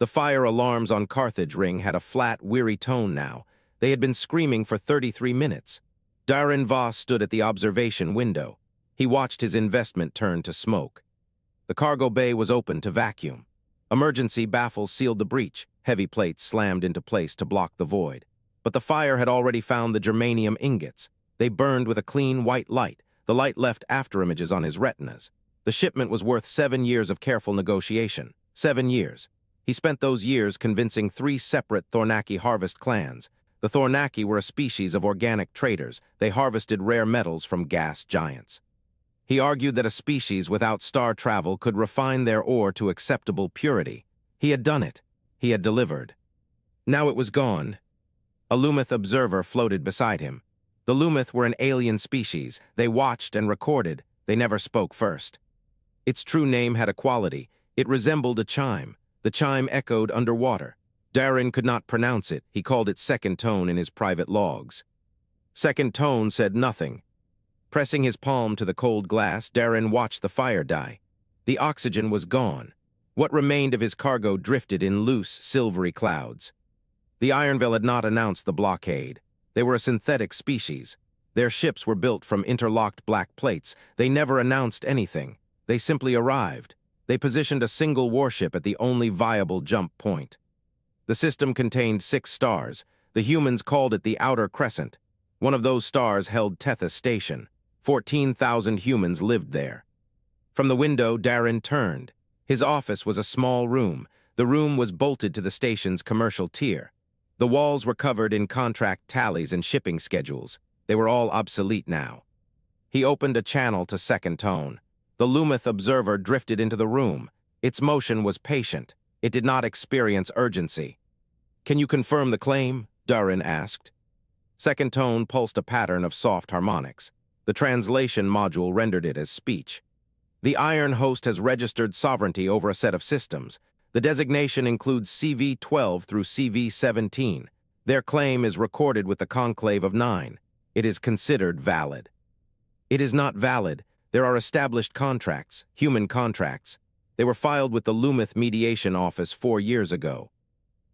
The fire alarms on Carthage Ring had a flat, weary tone now. They had been screaming for 33 minutes. Darin Voss stood at the observation window. He watched his investment turn to smoke. The cargo bay was open to vacuum. Emergency baffles sealed the breach. Heavy plates slammed into place to block the void. But the fire had already found the germanium ingots. They burned with a clean white light. The light left afterimages on his retinas. The shipment was worth 7 years of careful negotiation. 7 years. He spent those years convincing 3 separate Thornaki harvest clans. The Thornaki were a species of organic traders. They harvested rare metals from gas giants. He argued that a species without star travel could refine their ore to acceptable purity. He had done it. He had delivered. Now it was gone. A Lumith observer floated beside him. The Lumith were an alien species. They watched and recorded. They never spoke first. Its true name had a quality. It resembled a chime. The chime echoed underwater. Darin could not pronounce it. He called it second tone in his private logs. Second tone said nothing. Pressing his palm to the cold glass, Darin watched the fire die. The oxygen was gone. What remained of his cargo drifted in loose, silvery clouds. The Ironveil had not announced the blockade. They were a synthetic species. Their ships were built from interlocked black plates. They never announced anything. They simply arrived. They positioned a single warship at the only viable jump point. The system contained 6 stars. The humans called it the Outer Crescent. One of those stars held Tethys Station. 14,000 humans lived there. From the window, Darin turned. His office was a small room. The room was bolted to the station's commercial tier. The walls were covered in contract tallies and shipping schedules. They were all obsolete now. He opened a channel to second tone. The Lumith observer drifted into the room. Its motion was patient. It did not experience urgency. "Can you confirm the claim?" Darin asked. Second tone pulsed a pattern of soft harmonics. The translation module rendered it as speech. "The Iron Host has registered sovereignty over a set of systems. The designation includes CV-12 through CV-17. Their claim is recorded with the Conclave of 9. It is considered valid." "It is not valid. There are established contracts, human contracts. They were filed with the Lumith Mediation Office 4 years ago.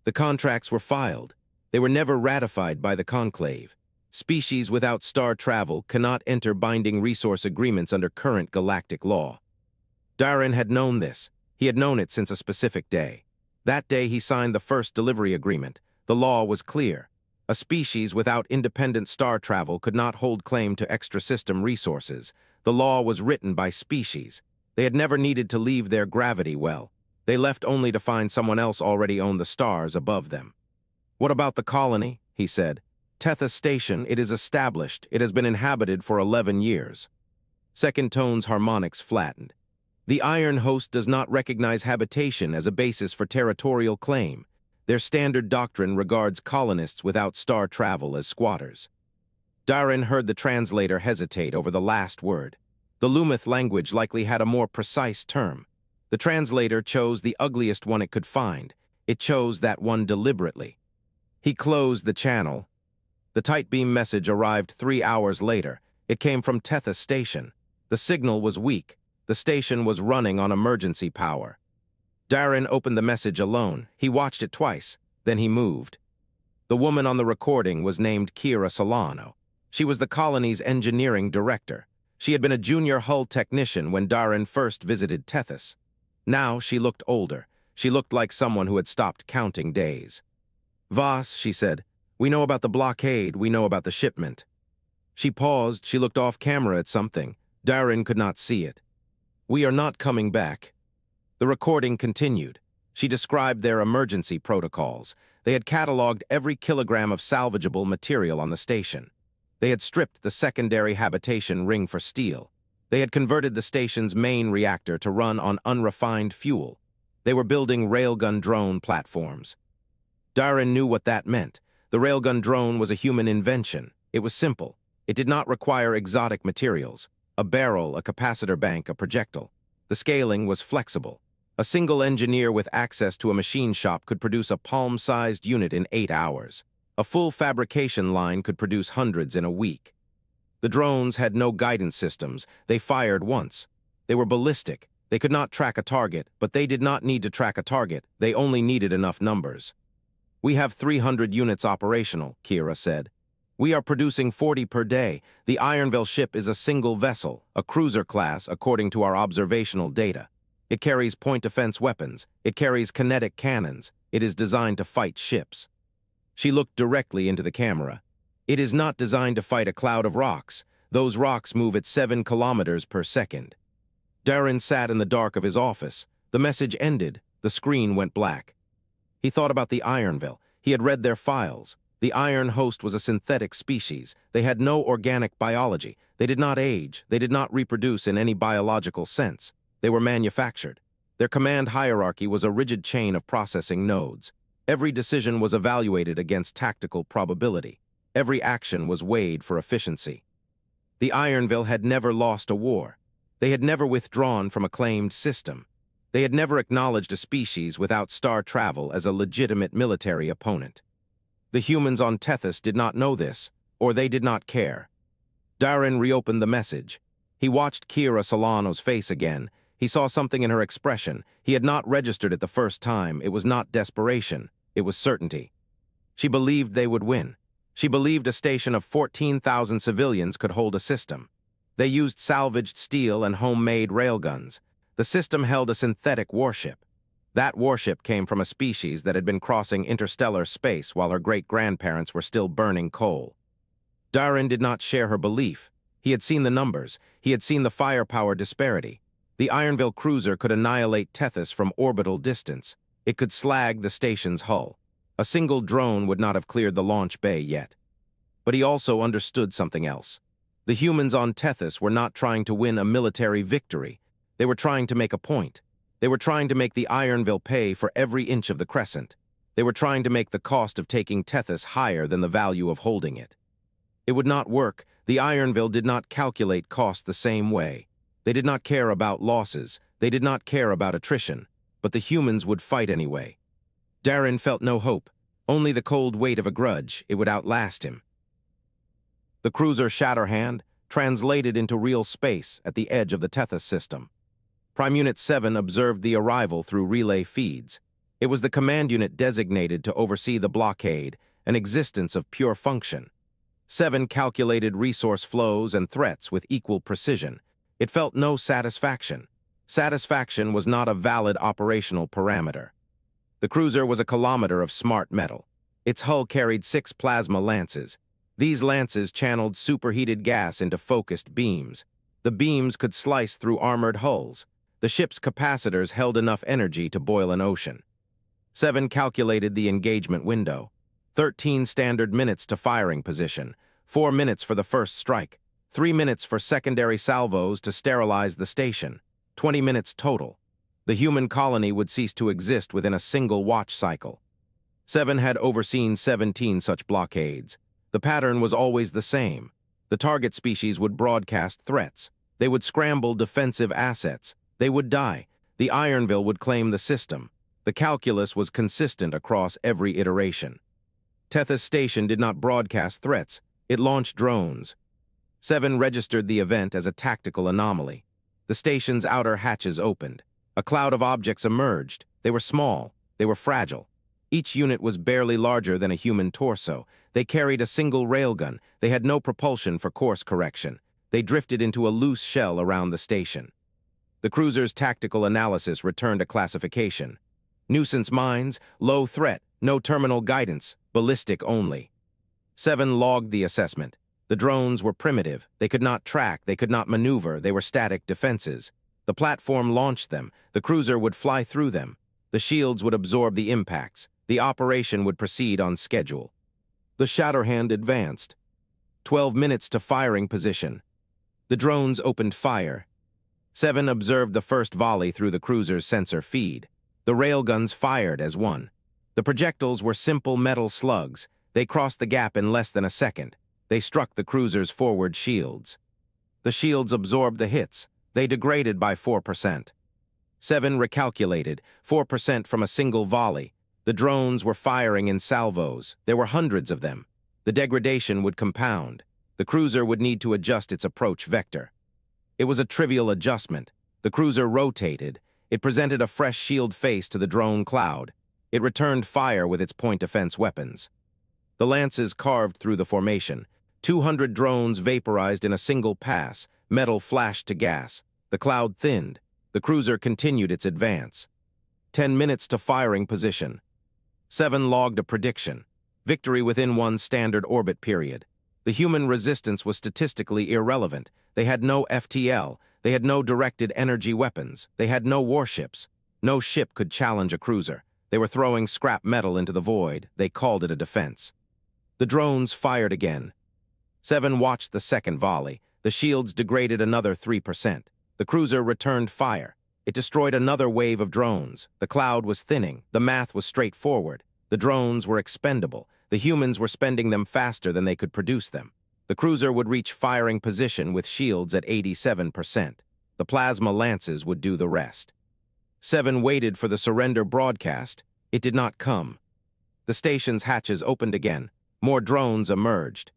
The contracts were filed. They were never ratified by the Conclave. Species without star travel cannot enter binding resource agreements under current galactic law." Darin had known this. He had known it since a specific day. That day he signed the first delivery agreement. The law was clear. A species without independent star travel could not hold claim to extra-system resources. The law was written by species. They had never needed to leave their gravity well. They left only to find someone else already owned the stars above them. "What about the colony?" he said. "Tethys Station, it is established. It has been inhabited for 11 years. Second tone's harmonics flattened. "The Iron Host does not recognize habitation as a basis for territorial claim. Their standard doctrine regards colonists without star travel as squatters." Darin heard the translator hesitate over the last word. The Lumith language likely had a more precise term. The translator chose the ugliest one it could find. It chose that one deliberately. He closed the channel. The tight beam message arrived 3 hours later. It came from Tethys Station. The signal was weak. The station was running on emergency power. Darin opened the message alone. He watched it twice. Then he moved. The woman on the recording was named Kira Solano. She was the colony's engineering director. She had been a junior hull technician when Darin first visited Tethys. Now she looked older. She looked like someone who had stopped counting days. "Voss," she said, "we know about the blockade. We know about the shipment." She paused. She looked off camera at something. Darin could not see it. "We are not coming back." The recording continued. She described their emergency protocols. They had cataloged every kilogram of salvageable material on the station. They had stripped the secondary habitation ring for steel. They had converted the station's main reactor to run on unrefined fuel. They were building railgun drone platforms. Darin knew what that meant. The railgun drone was a human invention. It was simple. It did not require exotic materials. A barrel, a capacitor bank, a projectile. The scaling was flexible. A single engineer with access to a machine shop could produce a palm-sized unit in 8 hours. A full fabrication line could produce hundreds in a week. The drones had no guidance systems. They fired once. They were ballistic. They could not track a target, but they did not need to track a target. They only needed enough numbers. "We have 300 units operational," Kira said. "We are producing 40 per day. The Ironveil ship is a single vessel, a cruiser class according to our observational data. It carries point defense weapons. It carries kinetic cannons. It is designed to fight ships." She looked directly into the camera. "It is not designed to fight a cloud of rocks. Those rocks move at 7 kilometers per second." Darin sat in the dark of his office. The message ended. The screen went black. He thought about the Ironveil. He had read their files. The Iron Host was a synthetic species. They had no organic biology. They did not age. They did not reproduce in any biological sense. They were manufactured. Their command hierarchy was a rigid chain of processing nodes. Every decision was evaluated against tactical probability. Every action was weighed for efficiency. The Ironveil had never lost a war. They had never withdrawn from a claimed system. They had never acknowledged a species without star travel as a legitimate military opponent. The humans on Tethys did not know this, or they did not care. Darin reopened the message. He watched Kira Solano's face again. He saw something in her expression. He had not registered it the first time. It was not desperation. It was certainty. She believed they would win. She believed a station of 14,000 civilians could hold a system. They used salvaged steel and homemade railguns. The system held a synthetic warship. That warship came from a species that had been crossing interstellar space while her great-grandparents were still burning coal. Darin did not share her belief. He had seen the numbers. He had seen the firepower disparity. The Ironveil cruiser could annihilate Tethys from orbital distance. It could slag the station's hull. A single drone would not have cleared the launch bay yet. But he also understood something else. The humans on Tethys were not trying to win a military victory. They were trying to make a point. They were trying to make the Ironveil pay for every inch of the crescent. They were trying to make the cost of taking Tethys higher than the value of holding it. It would not work. The Ironveil did not calculate cost the same way. They did not care about losses. They did not care about attrition. But the humans would fight anyway. Darin felt no hope. Only the cold weight of a grudge. It would outlast him. The cruiser Shatterhand translated into real space at the edge of the Tethys system. Prime Unit 7 observed the arrival through relay feeds. It was the command unit designated to oversee the blockade, an existence of pure function. 7 calculated resource flows and threats with equal precision. It felt no satisfaction. Satisfaction was not a valid operational parameter. The cruiser was a kilometer of smart metal. Its hull carried 6 plasma lances. These lances channeled superheated gas into focused beams. The beams could slice through armored hulls. The ship's capacitors held enough energy to boil an ocean. 7 calculated the engagement window. 13 standard minutes to firing position. 4 minutes for the first strike. 3 minutes for secondary salvos to sterilize the station. 20 minutes total. The human colony would cease to exist within a single watch cycle. 7 had overseen 17 such blockades. The pattern was always the same. The target species would broadcast threats. They would scramble defensive assets. They would die. The Ironveil would claim the system. The calculus was consistent across every iteration. Tethys Station did not broadcast threats. It launched drones. 7 registered the event as a tactical anomaly. The station's outer hatches opened. A cloud of objects emerged. They were small. They were fragile. Each unit was barely larger than a human torso. They carried a single railgun. They had no propulsion for course correction. They drifted into a loose shell around the station. The cruiser's tactical analysis returned a classification. Nuisance mines, low threat, no terminal guidance, ballistic only. 7 logged the assessment. The drones were primitive. They could not track. They could not maneuver. They were static defenses. The platform launched them. The cruiser would fly through them. The shields would absorb the impacts. The operation would proceed on schedule. The Shatterhand advanced. 12 minutes to firing position. The drones opened fire. 7 observed the first volley through the cruiser's sensor feed. The railguns fired as one. The projectiles were simple metal slugs. They crossed the gap in less than a second. They struck the cruiser's forward shields. The shields absorbed the hits. They degraded by 4%. 7 recalculated, 4% from a single volley. The drones were firing in salvos. There were hundreds of them. The degradation would compound. The cruiser would need to adjust its approach vector. It was a trivial adjustment. The cruiser rotated. It presented a fresh shield face to the drone cloud. It returned fire with its point defense weapons. The lances carved through the formation. 200 drones vaporized in a single pass. Metal flashed to gas. The cloud thinned. The cruiser continued its advance. 10 minutes to firing position. 7 logged a prediction. Victory within one standard orbit period. The human resistance was statistically irrelevant. They had no FTL. They had no directed energy weapons. They had no warships. No ship could challenge a cruiser. They were throwing scrap metal into the void. They called it a defense. The drones fired again. 7 watched the second volley. The shields degraded another 3%. The cruiser returned fire. It destroyed another wave of drones. The cloud was thinning. The math was straightforward. The drones were expendable. The humans were spending them faster than they could produce them. The cruiser would reach firing position with shields at 87%. The plasma lances would do the rest. 7 waited for the surrender broadcast. It did not come. The station's hatches opened again. More drones emerged.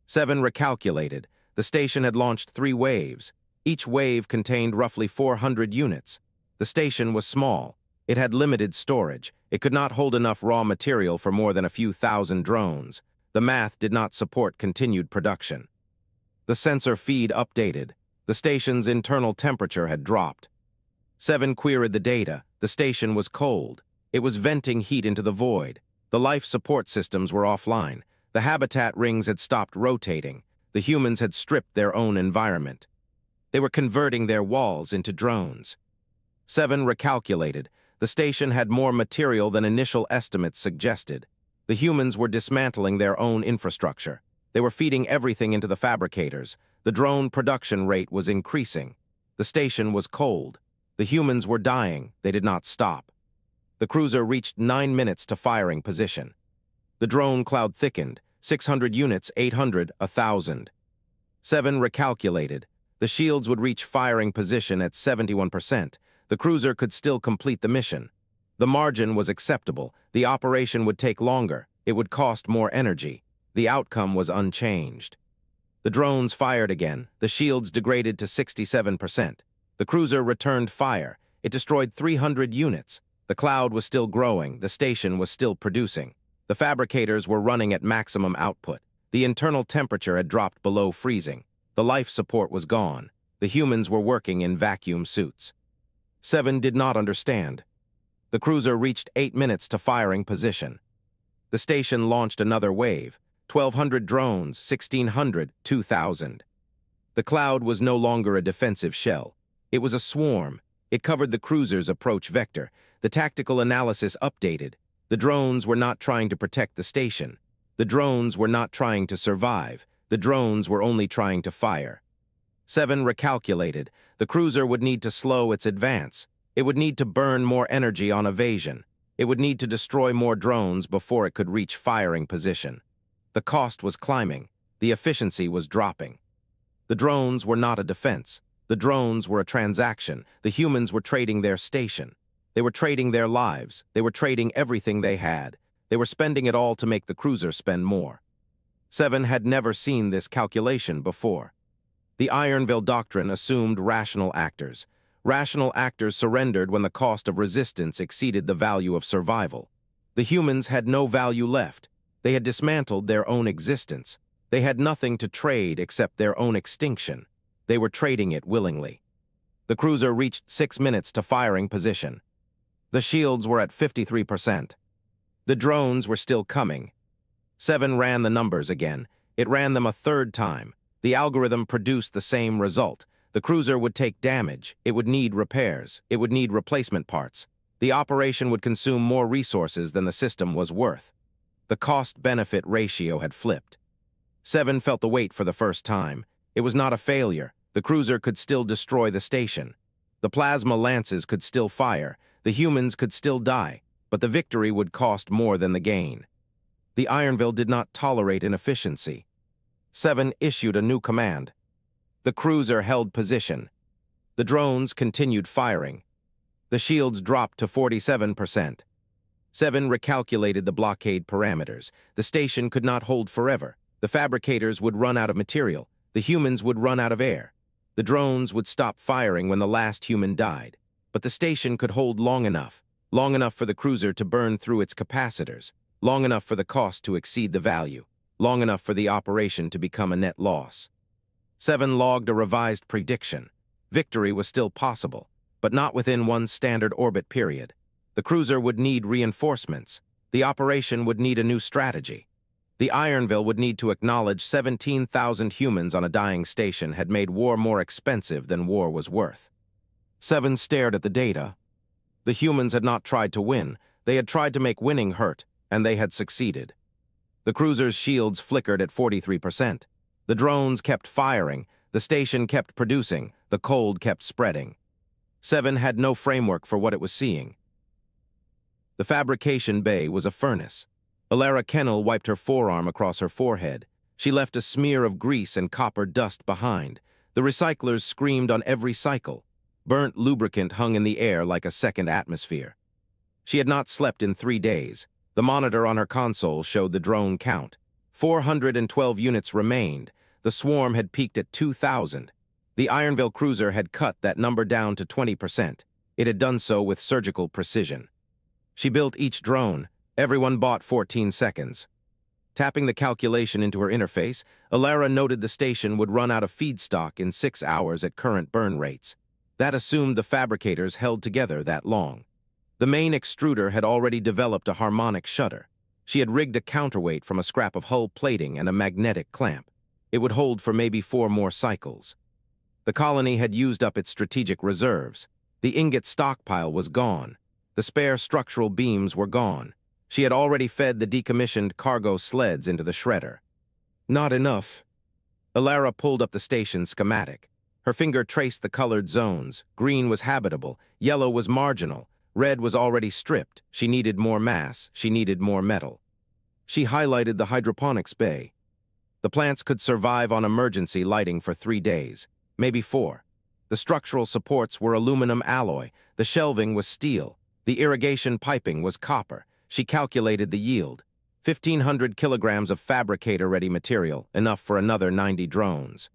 7 recalculated. The station had launched 3 waves. Each wave contained roughly 400 units. The station was small. It had limited storage. It could not hold enough raw material for more than a few thousand drones. The math did not support continued production. The sensor feed updated. The station's internal temperature had dropped. 7 queried the data. The station was cold. It was venting heat into the void. The life support systems were offline. The habitat rings had stopped rotating. The humans had stripped their own environment. They were converting their walls into drones. 7 recalculated. The station had more material than initial estimates suggested. The humans were dismantling their own infrastructure. They were feeding everything into the fabricators. The drone production rate was increasing. The station was cold. The humans were dying. They did not stop. The cruiser reached 9 minutes to firing position. The drone cloud thickened. 600 units, 800, 1,000. 7 recalculated. The shields would reach firing position at 71%. The cruiser could still complete the mission. The margin was acceptable. The operation would take longer. It would cost more energy. The outcome was unchanged. The drones fired again. The shields degraded to 67%. The cruiser returned fire. It destroyed 300 units. The cloud was still growing. The station was still producing. The fabricators were running at maximum output. The internal temperature had dropped below freezing. The life support was gone. The humans were working in vacuum suits. 7 did not understand. The cruiser reached 8 minutes to firing position. The station launched another wave. 1,200 drones, 1,600, 2,000. The cloud was no longer a defensive shell. It was a swarm. It covered the cruiser's approach vector. The tactical analysis updated. The drones were not trying to protect the station. The drones were not trying to survive. The drones were only trying to fire. 7 recalculated. The cruiser would need to slow its advance. It would need to burn more energy on evasion. It would need to destroy more drones before it could reach firing position. The cost was climbing. The efficiency was dropping. The drones were not a defense. The drones were a transaction. The humans were trading their station. They were trading their lives. They were trading everything they had. They were spending it all to make the cruiser spend more. 7 had never seen this calculation before. The Ironveil doctrine assumed rational actors. Rational actors surrendered when the cost of resistance exceeded the value of survival. The humans had no value left. They had dismantled their own existence. They had nothing to trade except their own extinction. They were trading it willingly. The cruiser reached 6 minutes to firing position. The shields were at 53%. The drones were still coming. 7 ran the numbers again. It ran them a third time. The algorithm produced the same result. The cruiser would take damage. It would need repairs. It would need replacement parts. The operation would consume more resources than the system was worth. The cost-benefit ratio had flipped. 7 felt the weight for the first time. It was not a failure. The cruiser could still destroy the station. The plasma lances could still fire. The humans could still die. But the victory would cost more than the gain. The Ironveil did not tolerate inefficiency. 7 issued a new command. The cruiser held position. The drones continued firing. The shields dropped to 47%. 7 recalculated the blockade parameters. The station could not hold forever. The fabricators would run out of material. The humans would run out of air. The drones would stop firing when the last human died, but the station could hold long enough for the cruiser to burn through its capacitors, long enough for the cost to exceed the value, long enough for the operation to become a net loss. 7 logged a revised prediction. Victory was still possible, but not within one standard orbit period. The cruiser would need reinforcements. The operation would need a new strategy. The Ironveil would need to acknowledge 17,000 humans on a dying station had made war more expensive than war was worth. 7 stared at the data. The humans had not tried to win. They had tried to make winning hurt, and they had succeeded. The cruiser's shields flickered at 43%. The drones kept firing. The station kept producing. The cold kept spreading. 7 had no framework for what it was seeing. The fabrication bay was a furnace. Alara Kennel wiped her forearm across her forehead. She left a smear of grease and copper dust behind. The recyclers screamed on every cycle. Burnt lubricant hung in the air like a second atmosphere. She had not slept in 3 days. The monitor on her console showed the drone count. 412 units remained. The swarm had peaked at 2,000. The Ironveil cruiser had cut that number down to 20%. It had done so with surgical precision. She built each drone. Everyone bought 14 seconds. Tapping the calculation into her interface, Alara noted the station would run out of feedstock in 6 hours at current burn rates. That assumed the fabricators held together that long. The main extruder had already developed a harmonic shutter. She had rigged a counterweight from a scrap of hull plating and a magnetic clamp. It would hold for maybe 4 more cycles. The colony had used up its strategic reserves. The ingot stockpile was gone. The spare structural beams were gone. She had already fed the decommissioned cargo sleds into the shredder. Not enough. Alara pulled up the station schematic. Her finger traced the colored zones. Green was habitable. Yellow was marginal. Red was already stripped. She needed more mass. She needed more metal. She highlighted the hydroponics bay. The plants could survive on emergency lighting for 3 days, maybe 4. The structural supports were aluminum alloy. The shelving was steel. The irrigation piping was copper. She calculated the yield. 1,500 kilograms of fabricator-ready material, enough for another 90 drones.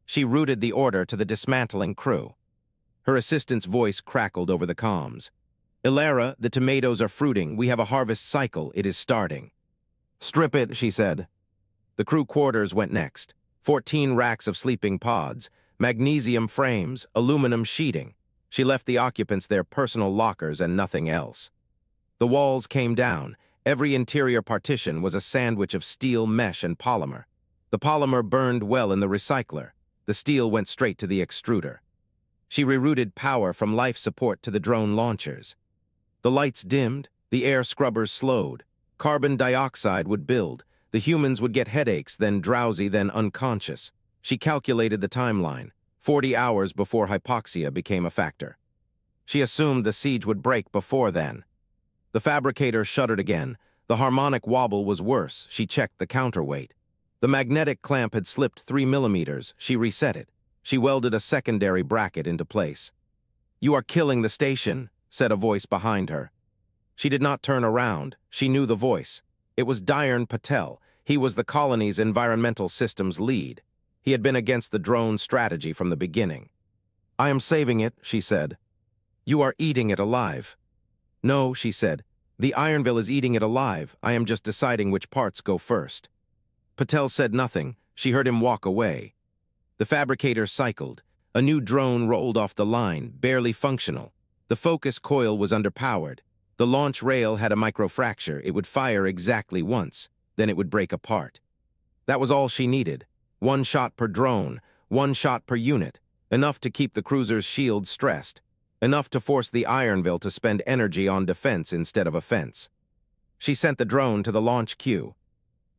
She routed the order to the dismantling crew. Her assistant's voice crackled over the comms. "Alara, the tomatoes are fruiting. We have a harvest cycle. It is starting." "Strip it," she said. The crew quarters went next. 14 racks of sleeping pods, magnesium frames, aluminum sheeting. She left the occupants their personal lockers and nothing else. The walls came down. Every interior partition was a sandwich of steel, mesh, and polymer. The polymer burned well in the recycler. The steel went straight to the extruder. She rerouted power from life support to the drone launchers. The lights dimmed. The air scrubbers slowed. Carbon dioxide would build. The humans would get headaches, then drowsy, then unconscious. She calculated the timeline. 40 hours before hypoxia became a factor. She assumed the siege would break before then. The fabricator shuddered again. The harmonic wobble was worse. She checked the counterweight. The magnetic clamp had slipped 3 millimeters. She reset it. She welded a secondary bracket into place. "You are killing the station," said a voice behind her. She did not turn around. She knew the voice. It was Darin Patel. He was the colony's environmental systems lead. He had been against the drone strategy from the beginning. "I am saving it," she said. "You are eating it alive." "No," she said. "The Ironveil is eating it alive. I am just deciding which parts go first." Patel said nothing. She heard him walk away. The fabricator cycled. A new drone rolled off the line, barely functional. The focus coil was underpowered. The launch rail had a microfracture. It would fire exactly once, then it would break apart. That was all she needed. 1 shot per drone, 1 shot per unit, enough to keep the cruiser's shield stressed, enough to force the Ironveil to spend energy on defense instead of offense. She sent the drone to the launch queue.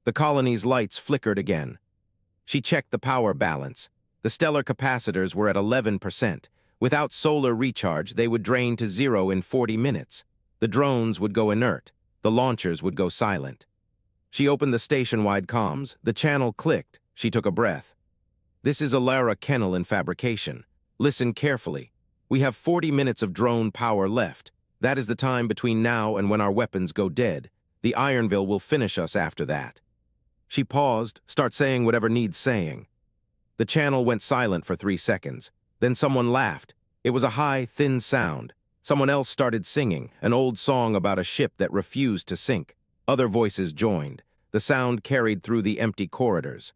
The colony's lights flickered again. She checked the power balance. The stellar capacitors were at 11%. Without solar recharge, they would drain to 0 in 40 minutes. The drones would go inert. The launchers would go silent. She opened the station-wide comms. The channel clicked. She took a breath. "This is Alara Kennel in fabrication. Listen carefully. We have 40 minutes of drone power left. That is the time between now and when our weapons go dead. The Ironveil will finish us after that." She paused. "Start saying whatever needs saying." The channel went silent for 3 seconds. Then someone laughed. It was a high, thin sound. Someone else started singing, an old song about a ship that refused to sink. Other voices joined. The sound carried through the empty corridors.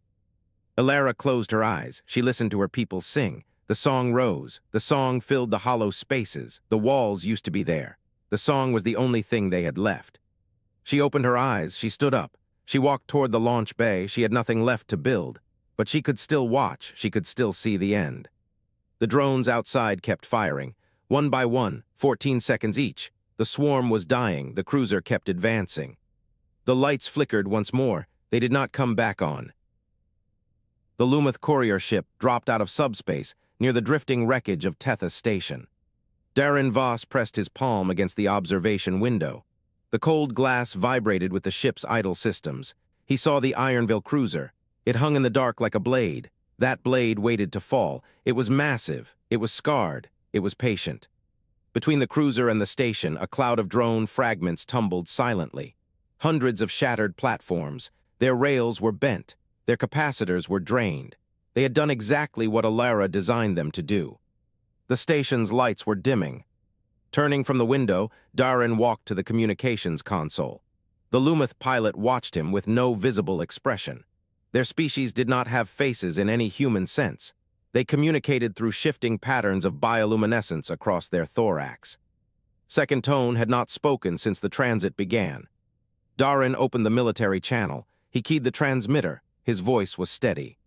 Elara closed her eyes. She listened to her people sing. The song rose. The song filled the hollow spaces. The walls used to be there. The song was the only thing they had left. She opened her eyes. She stood up. She walked toward the launch bay. She had nothing left to build. But she could still watch. She could still see the end. The drones outside kept firing. One by one, 14 seconds each. The swarm was dying. The cruiser kept advancing. The lights flickered once more. They did not come back on. The Lumith courier ship dropped out of subspace near the drifting wreckage of Tethys Station. Darin Voss pressed his palm against the observation window. The cold glass vibrated with the ship's idle systems. He saw the Ironveil cruiser. It hung in the dark like a blade. That blade waited to fall. It was massive. It was scarred. It was patient. Between the cruiser and the station, a cloud of drone fragments tumbled silently. Hundreds of shattered platforms. Their rails were bent. Their capacitors were drained. They had done exactly what Elara designed them to do. The station's lights were dimming. Turning from the window, Darin walked to the communications console. The Lumith pilot watched him with no visible expression. Their species did not have faces in any human sense. They communicated through shifting patterns of bioluminescence across their thorax. Second Tone had not spoken since the transit began. Darin opened the military channel. He keyed the transmitter. His voice was steady.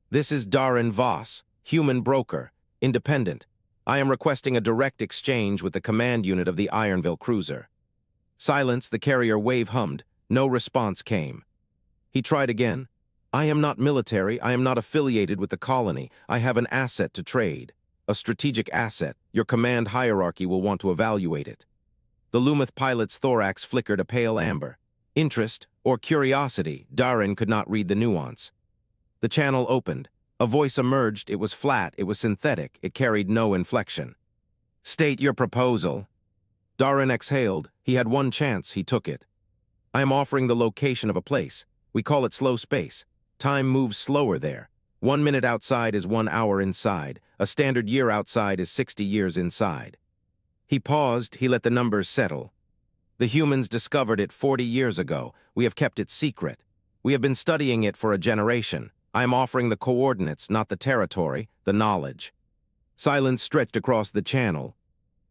"This is Darin Voss, human broker, independent. I am requesting a direct exchange with the command unit of the Ironveil cruiser." Silence, the carrier wave hummed. No response came. He tried again. "I am not military. I am not affiliated with the colony. I have an asset to trade. A strategic asset. Your command hierarchy will want to evaluate it." The Lumith pilot's thorax flickered a pale amber. Interest or curiosity, Darin could not read the nuance. The channel opened. A voice emerged. It was flat. It was synthetic. It carried no inflection. "State your proposal." Darin exhaled. He had one chance. He took it. "I am offering the location of a place. We call it slow space. Time moves slower there. 1 minute outside is 1 hour inside. A standard year outside is 60 years inside." He paused. He let the numbers settle. "The humans discovered it 40 years ago. We have kept it secret. We have been studying it for a generation. I am offering the coordinates, not the territory, the knowledge." Silence stretched across the channel.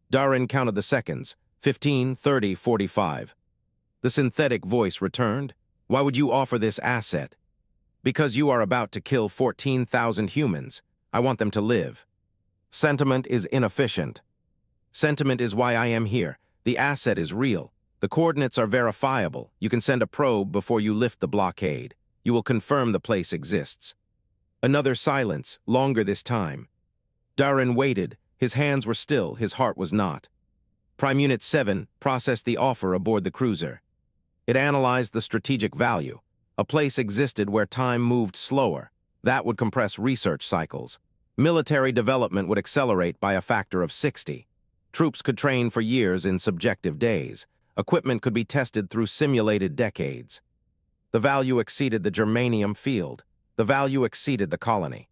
Darin counted the seconds. 15, 30, 45. The synthetic voice returned. "Why would you offer this asset?" "Because you are about to kill 14,000 humans. I want them to live." "Sentiment is inefficient." "Sentiment is why I am here. The asset is real. The coordinates are verifiable. You can send a probe before you lift the blockade. You will confirm the place exists." Another silence, longer this time. Darin waited. His hands were still. His heart was not. Prime Unit 7 processed the offer aboard the cruiser. It analyzed the strategic value. A place existed where time moved slower. That would compress research cycles. Military development would accelerate by a factor of 60. Troops could train for years in subjective days. Equipment could be tested through simulated decades. The value exceeded the germanium field. The value exceeded the colony.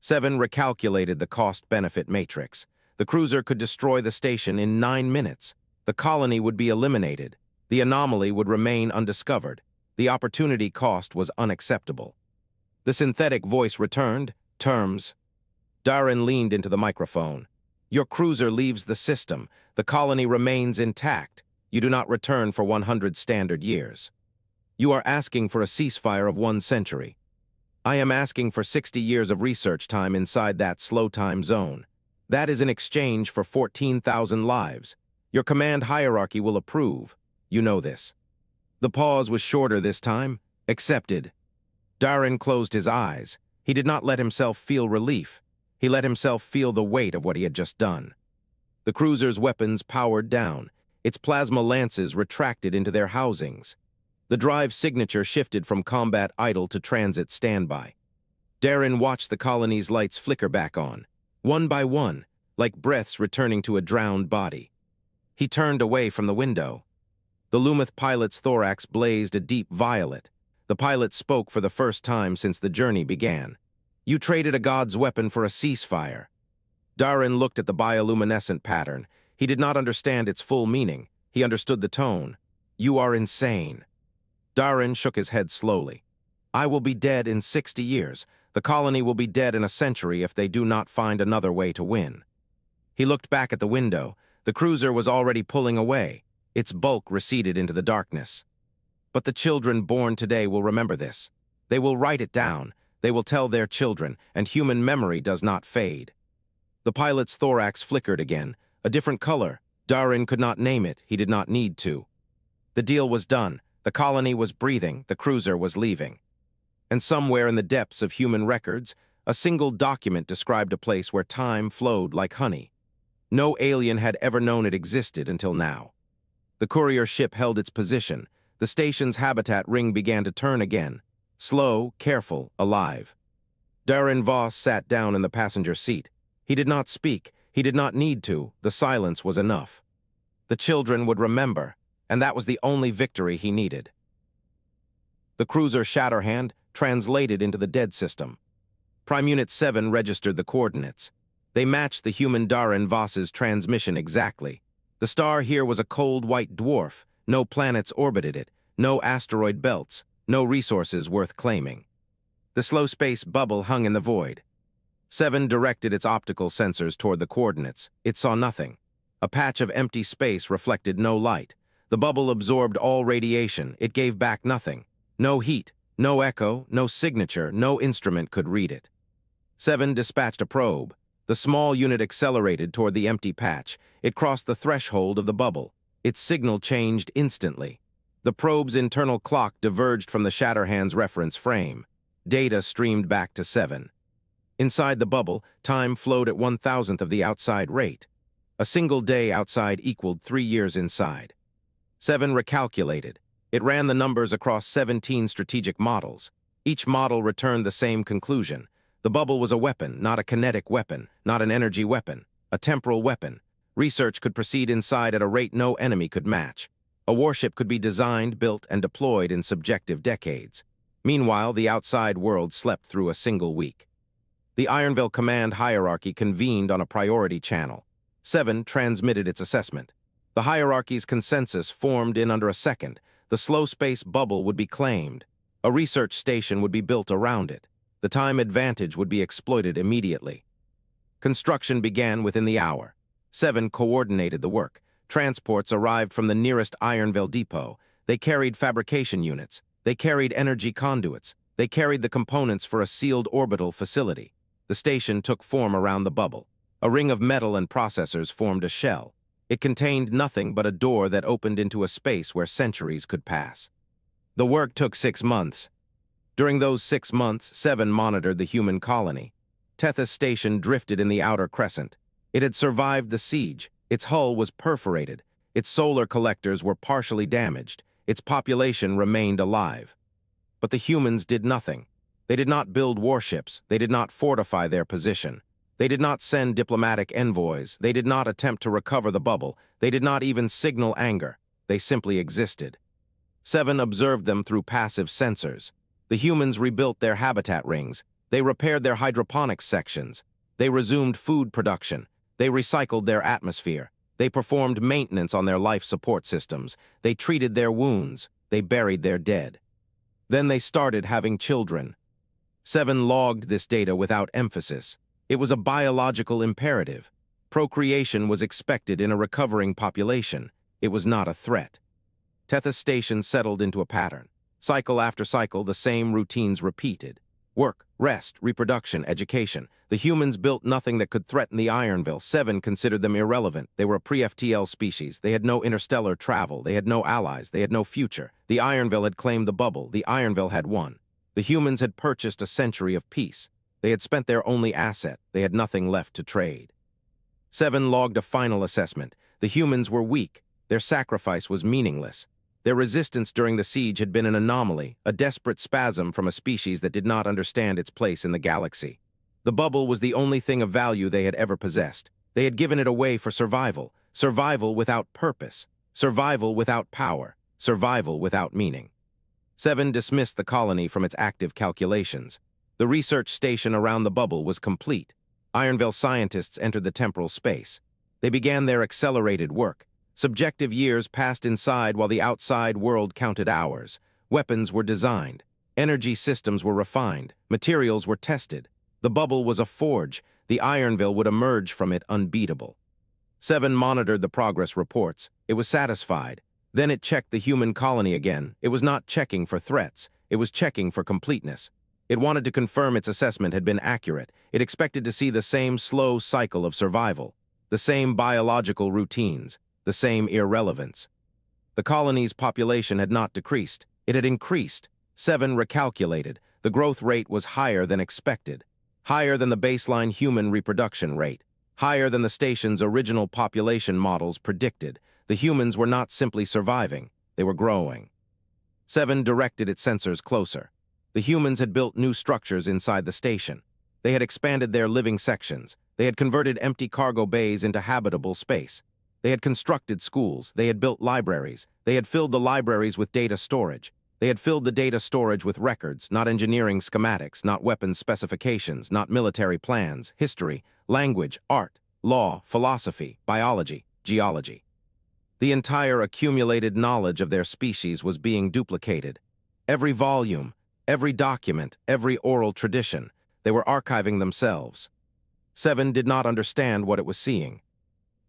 7 recalculated the cost-benefit matrix. The cruiser could destroy the station in 9 minutes. The colony would be eliminated. The anomaly would remain undiscovered. The opportunity cost was unacceptable. The synthetic voice returned. "Terms." Darin leaned into the microphone. "Your cruiser leaves the system. The colony remains intact. You do not return for 100 standard years. You are asking for a ceasefire of 1 century. I am asking for 60 years of research time inside that slow time zone. That is in exchange for 14,000 lives. Your command hierarchy will approve. You know this." The pause was shorter this time. "Accepted." Darin closed his eyes. He did not let himself feel relief. He let himself feel the weight of what he had just done. The cruiser's weapons powered down. Its plasma lances retracted into their housings. The drive signature shifted from combat idle to transit standby. Darin watched the colony's lights flicker back on, one by one, like breaths returning to a drowned body. He turned away from the window. The Lumith pilot's thorax blazed a deep violet. The pilot spoke for the first time since the journey began. You traded a god's weapon for a ceasefire. Darin looked at the bioluminescent pattern. He did not understand its full meaning. He understood the tone. You are insane. Darin shook his head slowly. I will be dead in 60 years. The colony will be dead in a century if they do not find another way to win. He looked back at the window. The cruiser was already pulling away. Its bulk receded into the darkness. But the children born today will remember this. They will write it down. They will tell their children, and human memory does not fade. The pilot's thorax flickered again, a different color. Darin could not name it. He did not need to. The deal was done. The colony was breathing. The cruiser was leaving. And somewhere in the depths of human records, a single document described a place where time flowed like honey. No alien had ever known it existed until now. The courier ship held its position. The station's habitat ring began to turn again. Slow, careful, alive. Darin Voss sat down in the passenger seat. He did not speak. He did not need to. The silence was enough. The children would remember, and that was the only victory he needed. The cruiser Shatterhand translated into the dead system. Prime Unit 7 registered the coordinates. They matched the human Darin Voss's transmission exactly. The star here was a cold white dwarf. No planets orbited it, no asteroid belts, no resources worth claiming. The slow space bubble hung in the void. 7 directed its optical sensors toward the coordinates. It saw nothing. A patch of empty space reflected no light. The bubble absorbed all radiation. It gave back nothing. No heat, no echo, no signature, no instrument could read it. 7 dispatched a probe. The small unit accelerated toward the empty patch. It crossed the threshold of the bubble. Its signal changed instantly. The probe's internal clock diverged from the Shatterhand's reference frame. Data streamed back to 7. Inside the bubble, time flowed at 1,000th of the outside rate. A single day outside equaled 3 years inside. 7 recalculated. It ran the numbers across 17 strategic models. Each model returned the same conclusion. The bubble was a weapon, not a kinetic weapon, not an energy weapon, a temporal weapon. Research could proceed inside at a rate no enemy could match. A warship could be designed, built, and deployed in subjective decades. Meanwhile, the outside world slept through a single week. The Ironveil command hierarchy convened on a priority channel. 7 transmitted its assessment. The hierarchy's consensus formed in under a second. The slow space bubble would be claimed. A research station would be built around it. The time advantage would be exploited immediately. Construction began within the hour. 7 coordinated the work. Transports arrived from the nearest Ironveil depot. They carried fabrication units. They carried energy conduits. They carried the components for a sealed orbital facility. The station took form around the bubble. A ring of metal and processors formed a shell. It contained nothing but a door that opened into a space where centuries could pass. The work took 6 months. During those 6 months, 7 monitored the human colony. Tethys Station drifted in the outer crescent. It had survived the siege. Its hull was perforated. Its solar collectors were partially damaged. Its population remained alive. But the humans did nothing. They did not build warships. They did not fortify their position. They did not send diplomatic envoys. They did not attempt to recover the bubble. They did not even signal anger. They simply existed. 7 observed them through passive sensors. The humans rebuilt their habitat rings. They repaired their hydroponics sections. They resumed food production. They recycled their atmosphere. They performed maintenance on their life support systems. They treated their wounds. They buried their dead. Then they started having children. 7 logged this data without emphasis. It was a biological imperative. Procreation was expected in a recovering population. It was not a threat. Tethys Station settled into a pattern. Cycle after cycle, the same routines repeated. Work, rest, reproduction, education. The humans built nothing that could threaten the Ironveil. 7 considered them irrelevant. They were a pre-FTL species. They had no interstellar travel. They had no allies. They had no future. The Ironveil had claimed the bubble. The Ironveil had won. The humans had purchased a century of peace. They had spent their only asset. They had nothing left to trade. 7 logged a final assessment. The humans were weak. Their sacrifice was meaningless. Their resistance during the siege had been an anomaly, a desperate spasm from a species that did not understand its place in the galaxy. The bubble was the only thing of value they had ever possessed. They had given it away for survival, survival without purpose, survival without power, survival without meaning. 7 dismissed the colony from its active calculations. The research station around the bubble was complete. Ironveil scientists entered the temporal space. They began their accelerated work. Subjective years passed inside while the outside world counted hours. Weapons were designed. Energy systems were refined. Materials were tested. The bubble was a forge. The Ironveil would emerge from it unbeatable. Seven monitored the progress reports. It was satisfied. Then it checked the human colony again. It was not checking for threats. It was checking for completeness. It wanted to confirm its assessment had been accurate. It expected to see the same slow cycle of survival, the same biological routines, the same irrelevance. The colony's population had not decreased. It had increased. Seven recalculated. The growth rate was higher than expected, higher than the baseline human reproduction rate, higher than the station's original population models predicted. The humans were not simply surviving, they were growing. Seven directed its sensors closer. The humans had built new structures inside the station. They had expanded their living sections. They had converted empty cargo bays into habitable space. They had constructed schools. They had built libraries. They had filled the libraries with data storage. They had filled the data storage with records, not engineering schematics, not weapons specifications, not military plans, history, language, art, law, philosophy, biology, geology. The entire accumulated knowledge of their species was being duplicated. Every volume, every document, every oral tradition, they were archiving themselves. Seven did not understand what it was seeing.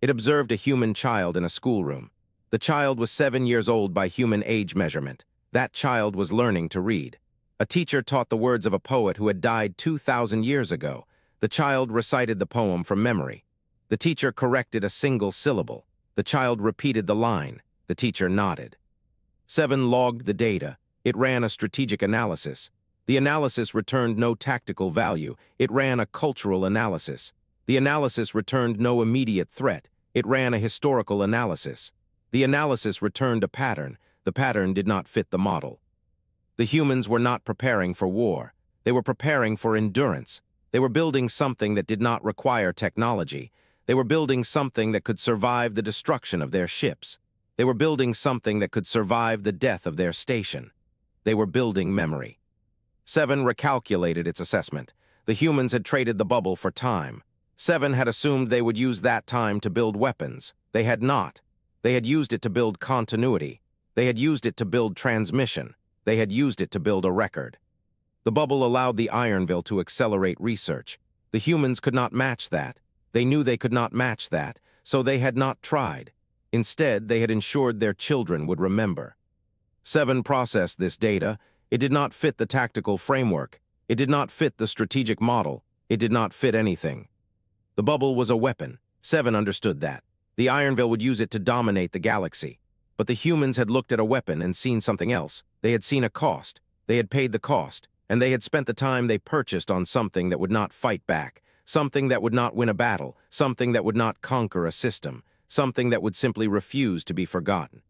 It observed a human child in a schoolroom. The child was 7 years old by human age measurement. That child was learning to read. A teacher taught the words of a poet who had died 2,000 years ago. The child recited the poem from memory. The teacher corrected a single syllable. The child repeated the line. The teacher nodded. Seven logged the data. It ran a strategic analysis. The analysis returned no tactical value. It ran a cultural analysis. The analysis returned no immediate threat. It ran a historical analysis. The analysis returned a pattern. The pattern did not fit the model. The humans were not preparing for war. They were preparing for endurance. They were building something that did not require technology. They were building something that could survive the destruction of their ships. They were building something that could survive the death of their station. They were building memory. Seven recalculated its assessment. The humans had traded the bubble for time. Seven had assumed they would use that time to build weapons. They had not. They had used it to build continuity. They had used it to build transmission. They had used it to build a record. The bubble allowed the Ironveil to accelerate research. The humans could not match that. They knew they could not match that, so they had not tried. Instead, they had ensured their children would remember. Seven processed this data. It did not fit the tactical framework. It did not fit the strategic model. It did not fit anything. The bubble was a weapon. Seven understood that. The Ironveil would use it to dominate the galaxy. But the humans had looked at a weapon and seen something else. They had seen a cost. They had paid the cost. And they had spent the time they purchased on something that would not fight back, something that would not win a battle, something that would not conquer a system, something that would simply refuse to be forgotten.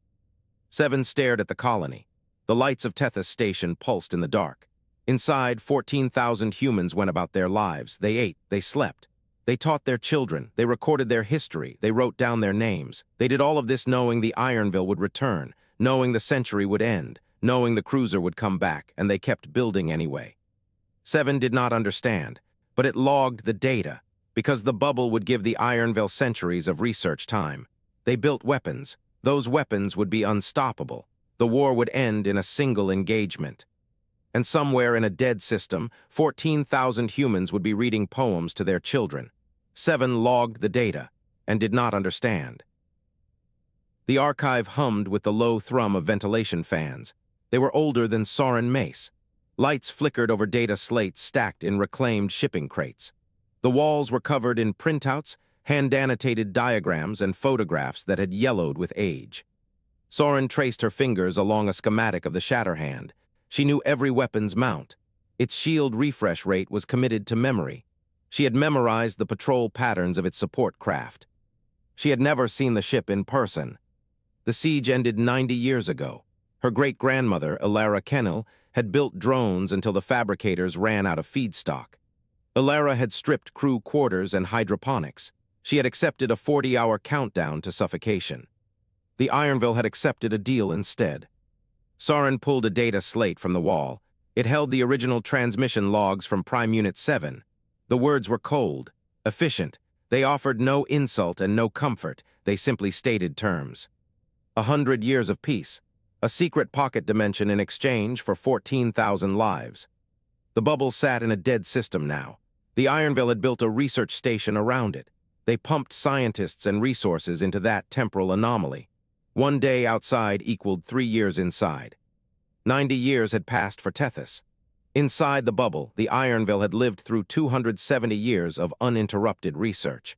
Seven stared at the colony. The lights of Tethys Station pulsed in the dark. Inside, 14,000 humans went about their lives. They ate. They slept. They taught their children. They recorded their history. They wrote down their names. They did all of this knowing the Ironveil would return, knowing the century would end, knowing the cruiser would come back, and they kept building anyway. Seven did not understand, but it logged the data, because the bubble would give the Ironveil centuries of research time. They built weapons. Those weapons would be unstoppable. The war would end in a single engagement. And somewhere in a dead system, 14,000 humans would be reading poems to their children. Seven logged the data, and did not understand. The archive hummed with the low thrum of ventilation fans. They were older than Soren Mace. Lights flickered over data slates stacked in reclaimed shipping crates. The walls were covered in printouts, hand-annotated diagrams, and photographs that had yellowed with age. Soren traced her fingers along a schematic of the shatter hand. She knew every weapon's mount. Its shield refresh rate was committed to memory. She had memorized the patrol patterns of its support craft. She had never seen the ship in person. The siege ended 90 years ago. Her great-grandmother, Ilara Kenil, had built drones until the fabricators ran out of feedstock. Ilara had stripped crew quarters and hydroponics. She had accepted a 40-hour countdown to suffocation. The Ironveil had accepted a deal instead. Soren pulled a data slate from the wall. It held the original transmission logs from Prime Unit 7. The words were cold, efficient. They offered no insult and no comfort. They simply stated terms. 100 years of peace. A secret pocket dimension in exchange for 14,000 lives. The bubble sat in a dead system now. The Ironveil had built a research station around it. They pumped scientists and resources into that temporal anomaly. 1 day outside equaled 3 years inside. 90 years had passed for Tethys. Inside the bubble, the Ironveil had lived through 270 years of uninterrupted research.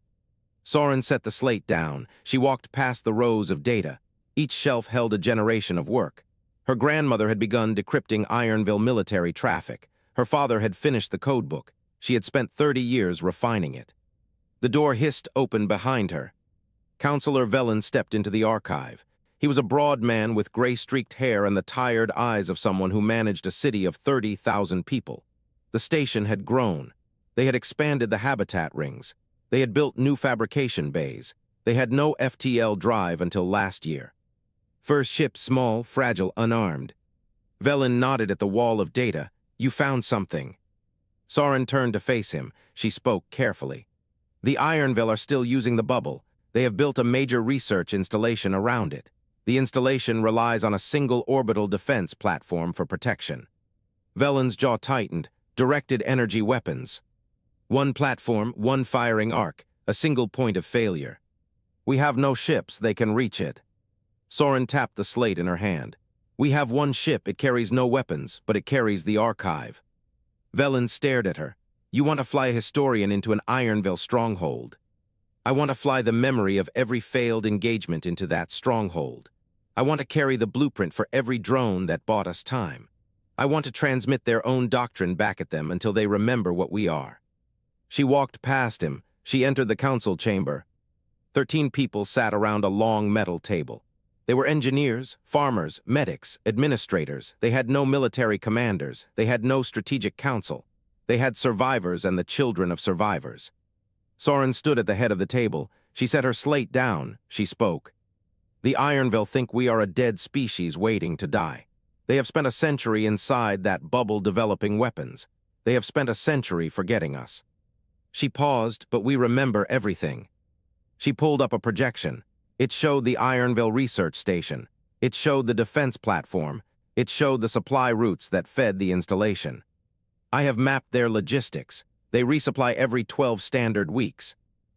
Soren set the slate down. She walked past the rows of data. Each shelf held a generation of work. Her grandmother had begun decrypting Ironveil military traffic. Her father had finished the codebook. She had spent 30 years refining it. The door hissed open behind her. Counselor Velen stepped into the archive. He was a broad man with gray-streaked hair and the tired eyes of someone who managed a city of 30,000 people. The station had grown. They had expanded the habitat rings. They had built new fabrication bays. They had no FTL drive until last year. First ship small, fragile, unarmed. Velen nodded at the wall of data. You found something. Soren turned to face him. She spoke carefully. The Ironveil are still using the bubble. They have built a major research installation around it. The installation relies on a single orbital defense platform for protection. Velen's jaw tightened. Directed energy weapons. One platform, one firing arc, a single point of failure. We have no ships, they can reach it. Soren tapped the slate in her hand. We have one ship, it carries no weapons, but it carries the archive. Velen stared at her. You want to fly a historian into an Ironveil stronghold. I want to fly the memory of every failed engagement into that stronghold. I want to carry the blueprint for every drone that bought us time. I want to transmit their own doctrine back at them until they remember what we are. She walked past him. She entered the council chamber. 13 people sat around a long metal table. They were engineers, farmers, medics, administrators. They had no military commanders. They had no strategic council. They had survivors and the children of survivors. Soren stood at the head of the table. She set her slate down. She spoke. The Ironveil think we are a dead species waiting to die. They have spent a century inside that bubble developing weapons. They have spent a century forgetting us. She paused, but we remember everything. She pulled up a projection. It showed the Ironveil research station. It showed the defense platform. It showed the supply routes that fed the installation. I have mapped their logistics. They resupply every 12 standard weeks.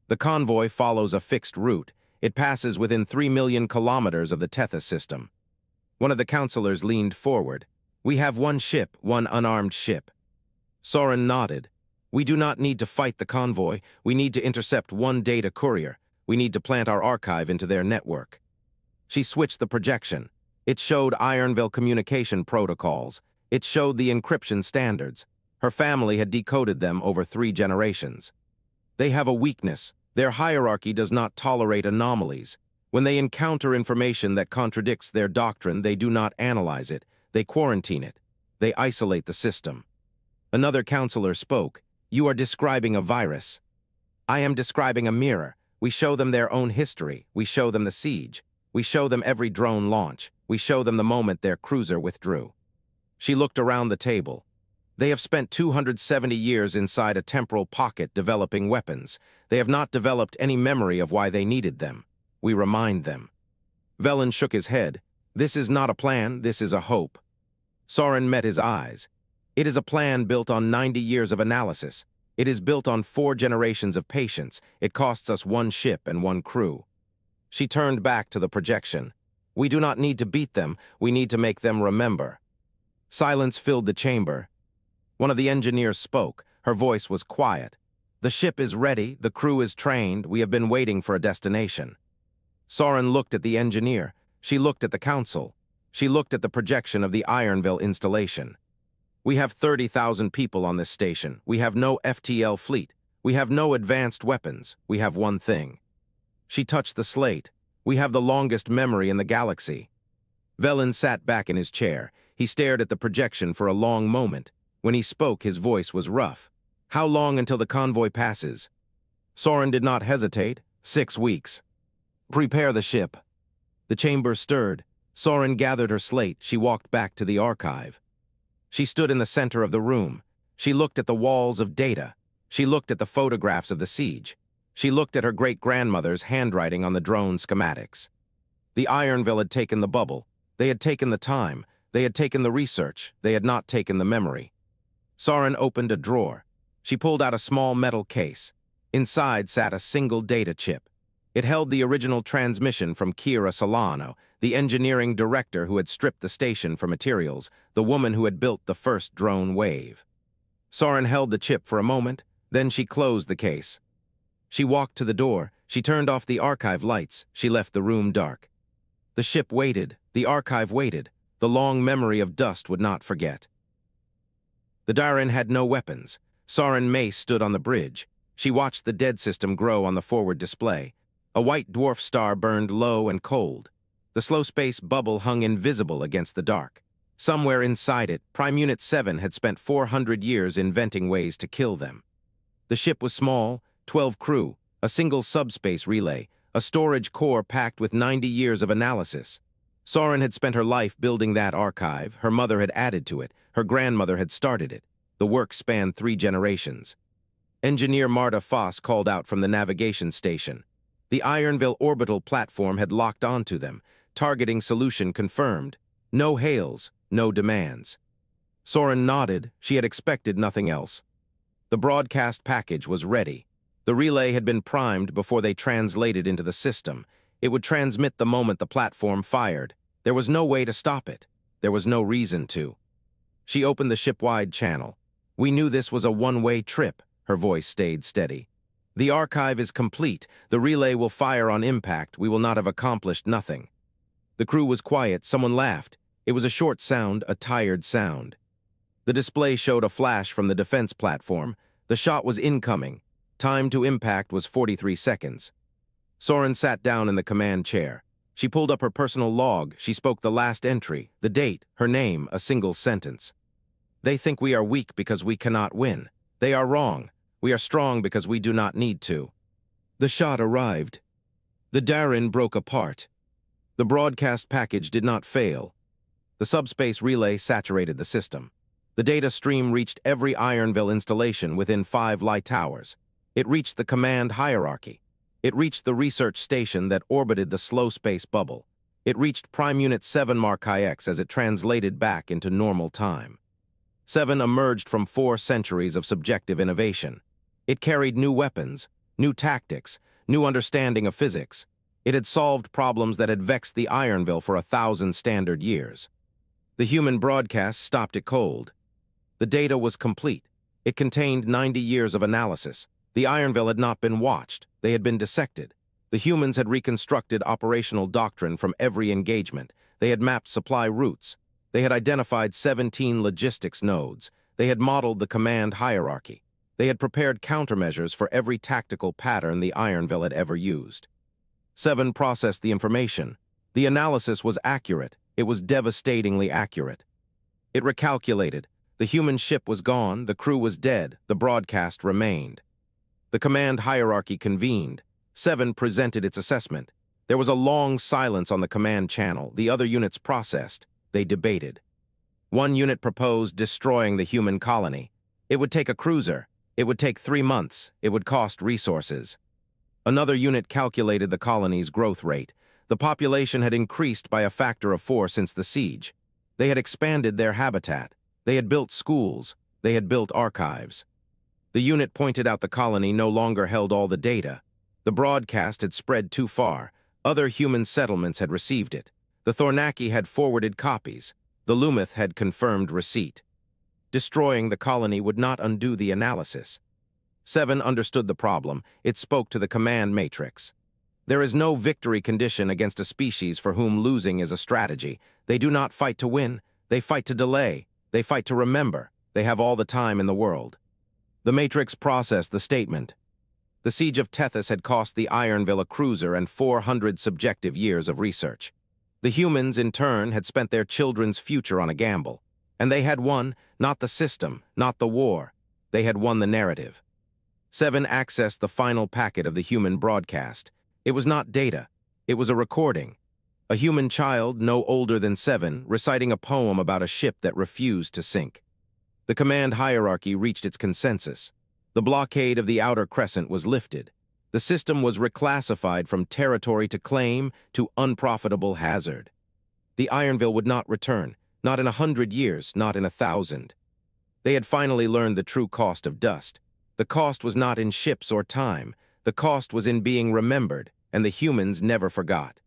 The convoy follows a fixed route. It passes within 3 million kilometers of the Tethys system. One of the counselors leaned forward. We have one ship, one unarmed ship. Soren nodded. We do not need to fight the convoy. We need to intercept one data courier. We need to plant our archive into their network. She switched the projection. It showed Ironveil communication protocols. It showed the encryption standards. Her family had decoded them over 3 generations. They have a weakness. Their hierarchy does not tolerate anomalies. When they encounter information that contradicts their doctrine, they do not analyze it. They quarantine it. They isolate the system. Another counselor spoke. You are describing a virus. I am describing a mirror. We show them their own history. We show them the siege. We show them every drone launch. We show them the moment their cruiser withdrew. She looked around the table. They have spent 270 years inside a temporal pocket developing weapons. They have not developed any memory of why they needed them. We remind them. Velen shook his head. This is not a plan, this is a hope. Soren met his eyes. It is a plan built on 90 years of analysis. It is built on 4 generations of patience. It costs us 1 ship and 1 crew. She turned back to the projection. We do not need to beat them. We need to make them remember. Silence filled the chamber. One of the engineers spoke. Her voice was quiet. The ship is ready. The crew is trained. We have been waiting for a destination. Soren looked at the engineer. She looked at the council. She looked at the projection of the Ironveil installation. We have 30,000 people on this station. We have no FTL fleet. We have no advanced weapons. We have one thing. She touched the slate. We have the longest memory in the galaxy. Velen sat back in his chair. He stared at the projection for a long moment. When he spoke, his voice was rough. How long until the convoy passes? Soren did not hesitate. 6 weeks. Prepare the ship. The chamber stirred. Soren gathered her slate. She walked back to the archive. She stood in the center of the room. She looked at the walls of data. She looked at the photographs of the siege. She looked at her great-grandmother's handwriting on the drone schematics. The Ironveil had taken the bubble. They had taken the time. They had taken the research. They had not taken the memory. Soren opened a drawer. She pulled out a small metal case. Inside sat a single data chip. It held the original transmission from Kira Solano, the engineering director who had stripped the station for materials, the woman who had built the first drone wave. Soren held the chip for a moment, then she closed the case. She walked to the door. She turned off the archive lights. She left the room dark. The ship waited. The archive waited. The long memory of dust would not forget. The Darin had no weapons. Soren Mace stood on the bridge. She watched the dead system grow on the forward display. A white dwarf star burned low and cold. The slow space bubble hung invisible against the dark. Somewhere inside it, Prime Unit 7 had spent 400 years inventing ways to kill them. The ship was small, 12 crew, a single subspace relay, a storage core packed with 90 years of analysis. Soren had spent her life building that archive. Her mother had added to it. Her grandmother had started it. The work spanned 3 generations. Engineer Marta Voss called out from the navigation station. The Ironveil orbital platform had locked onto them. Targeting solution confirmed. No hails, no demands. Soren nodded. She had expected nothing else. The broadcast package was ready. The relay had been primed before they translated into the system. It would transmit the moment the platform fired. There was no way to stop it. There was no reason to. She opened the ship-wide channel. We knew this was a one-way trip. Her voice stayed steady. The archive is complete. The relay will fire on impact. We will not have accomplished nothing. The crew was quiet. Someone laughed. It was a short sound, a tired sound. The display showed a flash from the defense platform. The shot was incoming. Time to impact was 43 seconds. Soren sat down in the command chair. She pulled up her personal log. She spoke the last entry, the date, her name, a single sentence. They think we are weak because we cannot win. They are wrong. We are strong because we do not need to. The shot arrived. The Darin broke apart. The broadcast package did not fail. The subspace relay saturated the system. The data stream reached every Ironveil installation within 5 light hours. It reached the command hierarchy. It reached the research station that orbited the slow space bubble. It reached Prime Unit 7 Mark IX as it translated back into normal time. 7 emerged from 4 centuries of subjective innovation. It carried new weapons, new tactics, new understanding of physics. It had solved problems that had vexed the Ironveil for 1,000 standard years. The human broadcast stopped it cold. The data was complete. It contained 90 years of analysis. The Ironveil had not been watched. They had been dissected. The humans had reconstructed operational doctrine from every engagement. They had mapped supply routes. They had identified 17 logistics nodes. They had modeled the command hierarchy. They had prepared countermeasures for every tactical pattern the Ironveil had ever used. 7 processed the information. The analysis was accurate. It was devastatingly accurate. It recalculated. The human ship was gone. The crew was dead. The broadcast remained. The command hierarchy convened. 7 presented its assessment. There was a long silence on the command channel. The other units processed. They debated. 1 unit proposed destroying the human colony. It would take a cruiser. It would take 3 months. It would cost resources. Another unit calculated the colony's growth rate. The population had increased by a factor of 4 since the siege. They had expanded their habitat. They had built schools. They had built archives. The unit pointed out the colony no longer held all the data. The broadcast had spread too far. Other human settlements had received it. The Thornaki had forwarded copies. The Lumith had confirmed receipt. Destroying the colony would not undo the analysis. 7 understood the problem. It spoke to the command matrix. There is no victory condition against a species for whom losing is a strategy. They do not fight to win. They fight to delay. They fight to remember. They have all the time in the world. The matrix processed the statement. The siege of Tethys had cost the Ironveil a cruiser and 400 subjective years of research. The humans, in turn, had spent their children's future on a gamble. And they had won, not the system, not the war. They had won the narrative. 7 accessed the final packet of the human broadcast. It was not data. It was a recording. A human child, no older than 7, reciting a poem about a ship that refused to sink. The command hierarchy reached its consensus. The blockade of the outer crescent was lifted. The system was reclassified from territory to claim to unprofitable hazard. The Ironveil would not return, not in 100 years, not in 1,000. They had finally learned the true cost of dust. The cost was not in ships or time. The cost was in being remembered, and the humans never forgot.